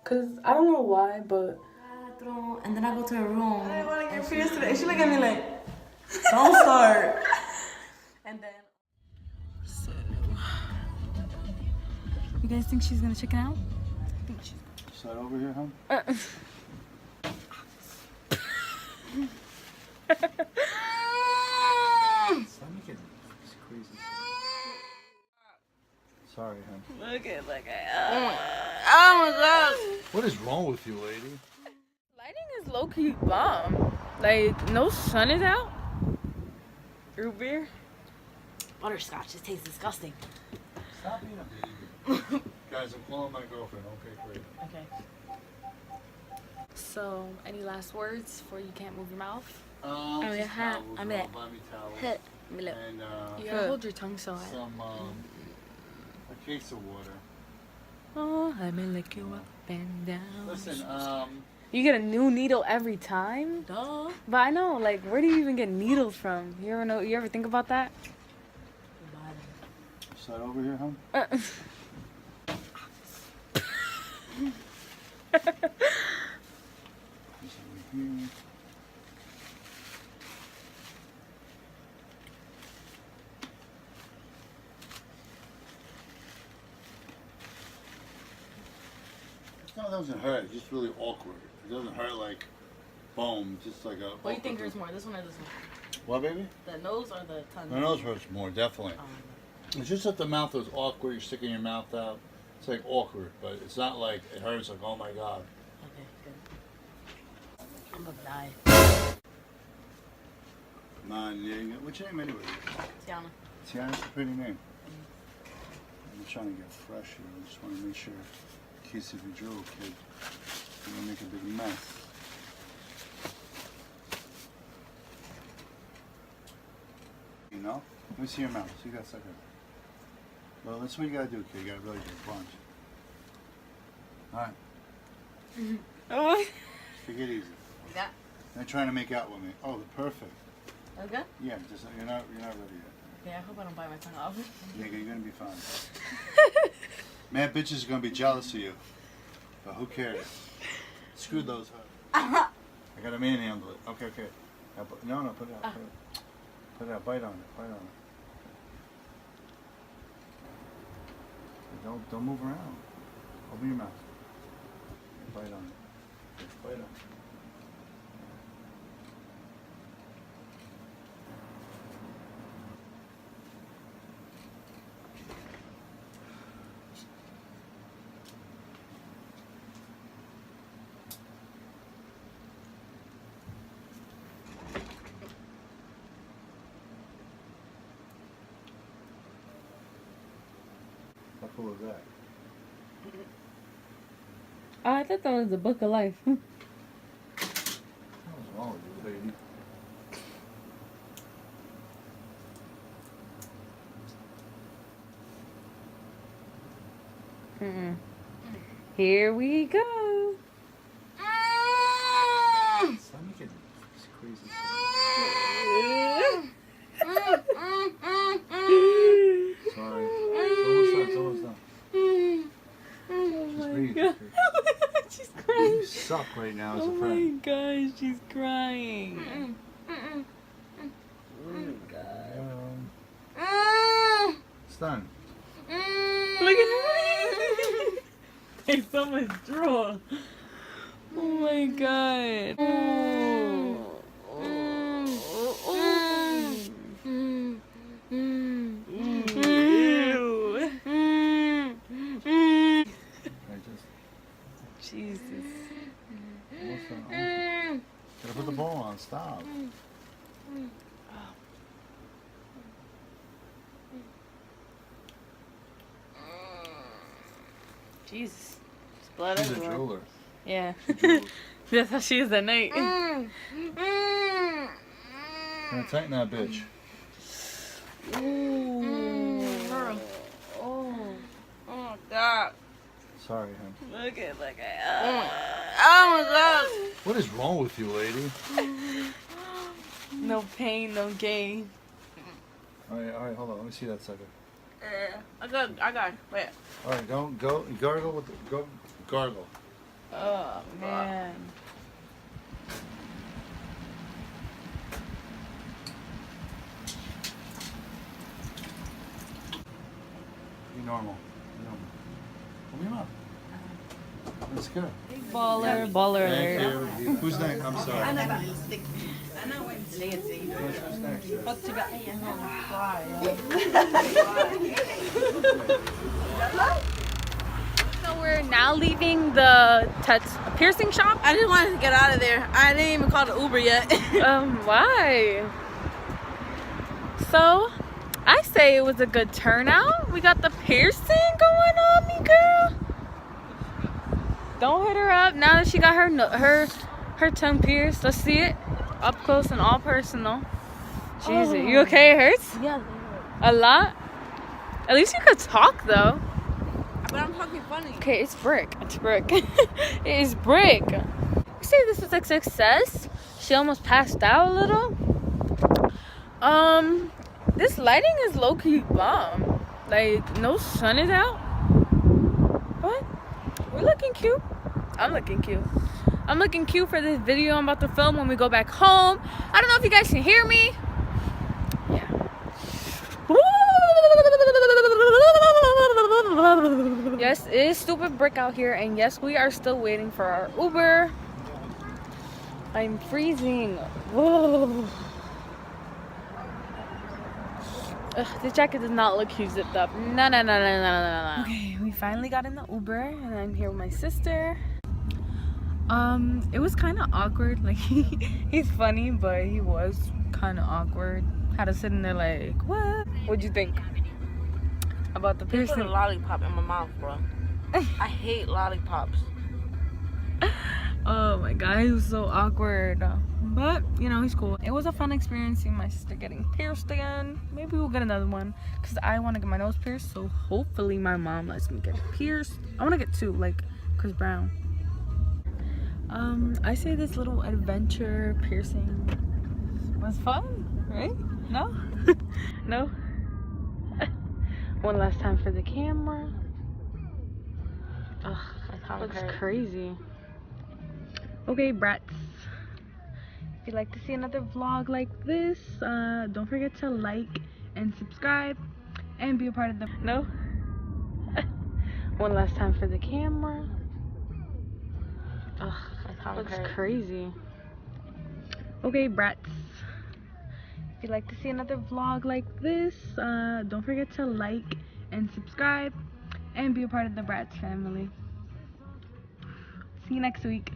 Cause I don't know why, but and then I go to her room. I didn't want to get pierced today. She look at me like, don't start. And then, so, you guys think she's gonna chicken out? I think she's. Side over here, huh? Stop making this crazy. Sorry, hon. Look at. Oh my god. What is wrong with you, lady? Lighting is low key bomb. Like no sun is out. Root beer. Butterscotch. This tastes disgusting. Stop being a baby. Guys, I'm calling my girlfriend. Okay, great. Okay. So, any last words before you can't move your mouth? Just towels, I'm girl. at- Buy me towels. Hit. And You gotta hold your tongue so high. some a case of water. Oh, let me lick you up and down. Listen, You get a new needle every time? Duh. But I know, like, where do you even get needles from? You ever think about that? side over here, huh? This over here. No, it doesn't hurt. It's just really awkward. It doesn't hurt like boom, just like a. What do you think hurts more, this one or this one? What, baby? The nose or the tongue? The nose hurts more, definitely. It's just that the mouth is awkward. You're sticking your mouth out. It's like awkward, but it's not like it hurts. Like, oh my god. Okay, good. I'm gonna die. Man, what's your name anyway? Tiana. Tiana's a pretty name. I'm trying to get fresh here. I just want to make sure, in case if you drill, kid, you're gonna make a big mess. You know? Let me see your mouth. See that second. Well, that's what you gotta do, kid. You gotta really do a bunch. Alright. Oh. Take it easy. Yeah. They're trying to make out with me. Oh, they're perfect. That's good? Yeah, just you're not ready yet. Yeah, I hope I don't bite my tongue off. Nigga, you're gonna be fine. Mad bitches are gonna be jealous of you. But who cares? Screw those hoes. I gotta manhandle it. Okay. Now, no, put it out. Put it out. Bite on it. Don't move around. Open your mouth. Bite on it. Bite on it. How cool is that? Oh, I thought that was the book of life. What's wrong with you, lady? Here we go. Stop making this crazy Sorry. It's almost done. Just breathe. God. She's crying. You suck right now as a Oh my friend. gosh, she's crying. It's done. Look at her. There's so much drool. Oh my god. Jesus. Gotta put the ball on. Stop. Jesus. There's blood She's a everywhere. drooler. Yeah. She drools. That's how she is at night. Gonna tighten that bitch. Ooh. Oh my god. Sorry, hon. Look at. Oh my god. What is wrong with you, lady? No pain, no gain. Alright, hold on. Let me see that sucker. I got it. Wait. Alright, go gargle with the gargle. Oh man. Be normal. Be normal. Come on. Let's go. Baller, baller Thank alert. you. Who's next? I'm sorry. So we're now leaving the piercing shop. I just wanted to get out of there. I didn't even call the Uber yet. Why? So, I say it was a good turnout. We got the piercing going on me, girl. Don't hit her up now that she got her tongue pierced. Let's see it up close and all personal. Jesus, you okay? It hurts? Yeah. A lot? At least you could talk though. But I'm talking funny. Okay, it's brick. It's brick. It is brick. We say this was a success. She almost passed out a little. This lighting is low-key bomb. Like, no sun is out. What? We're looking cute. I'm looking cute. I'm looking cute for this video I'm about to film when we go back home. I don't know if you guys can hear me. Yeah. Yes, it is stupid brick out here, and yes, we are still waiting for our Uber. I'm freezing. Whoa. Ugh, this jacket does not look cute zipped up. No. Okay, we finally got in the Uber, and I'm here with my sister. It was kind of awkward. Like, he's funny, but he was kind of awkward. Had to sit in there like, what? What'd you think about the They put piercing? a lollipop in my mouth, bro. I hate lollipops. Oh my god, he was so awkward. But, you know, he's cool. It was a fun experience seeing my sister getting pierced again. Maybe we'll get another one, because I want to get my nose pierced, so hopefully my mom lets me get pierced. I want to get two, like Chris Brown. I say this little adventure piercing was fun, right? No? No? One last time for the camera. Ugh, that looks crazy. Okay, brats. If you'd like to see another vlog like this, don't forget to like and subscribe and be a part of the... No? One last time for the camera. Ugh, that looks crazy. Okay, brats. If you'd like to see another vlog like this, don't forget to like and subscribe and be a part of the Brats family. See you next week.